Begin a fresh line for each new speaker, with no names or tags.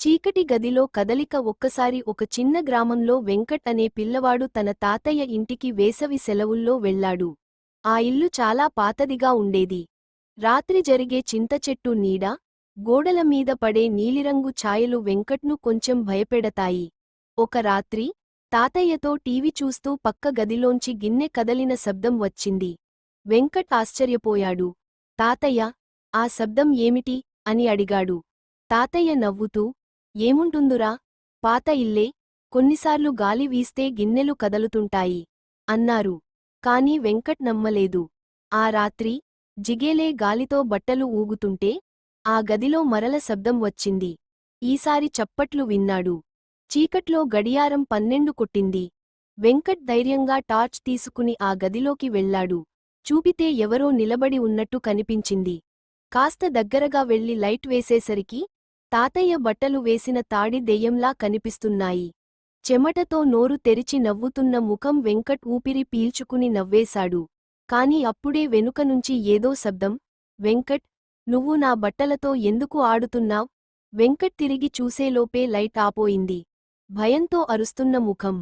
చీకటి గదిలో కదలిక. ఒక్కసారి ఒక చిన్న గ్రామంలో వెంకట్ అనే పిల్లవాడు తన తాతయ్య ఇంటికి వేసవి సెలవుల్లో వెళ్లాడు. ఆ ఇల్లు చాలా పాతదిగా ఉండేది. రాత్రి జరిగే చింతచెట్టు నీడ, గోడల మీద పడే నీలిరంగు ఛాయలు వెంకట్ను కొంచెం భయపెడతాయి. ఒక రాత్రి తాతయ్యతో టీవీ చూస్తూ పక్క గదిలోంచి గిన్నె కదలిన శబ్దం వచ్చింది. వెంకట్ ఆశ్చర్యపోయాడు. తాతయ్య, ఆ శబ్దం ఏమిటి అని అడిగాడు. తాతయ్య నవ్వుతూ, ఏముంటుందురా, పాత ఇల్లే, కొన్నిసార్లు గాలి వీస్తే గిన్నెలు కదలుతుంటాయి అన్నారు. కాని వెంకట్ నమ్మలేదు. ఆ రాత్రి జిగేలే గాలితో బట్టలు ఊగుతుంటే ఆ గదిలో మరల శబ్దం వచ్చింది. ఈసారి చప్పట్లు విన్నాడు. చీకట్లో గడియారం 12 కొట్టింది. వెంకట్ ధైర్యంగా టార్చ్ తీసుకుని ఆ గదిలోకి వెళ్లాడు. చూపితే ఎవరో నిలబడి ఉన్నట్టు కనిపించింది. కాస్త దగ్గరగా వెళ్లి లైట్ వేసేసరికి తాతయ్య బట్టలు వేసిన తాడి దెయ్యంలా కనిపిస్తున్నాయి. చెమటతో నోరు తెరిచి నవ్వుతున్న ముఖం. వెంకట్ ఊపిరి పీల్చుకుని నవ్వేశాడు. కాని అప్పుడే వెనుకనుంచి ఏదో శబ్దం. వెంకట్, నువ్వు నా బట్టలతో ఎందుకు ఆడుతున్నావ్? వెంకట్ తిరిగి చూసేలోపే లైట్ ఆపోయింది. భయంతో అరుస్తున్న ముఖం.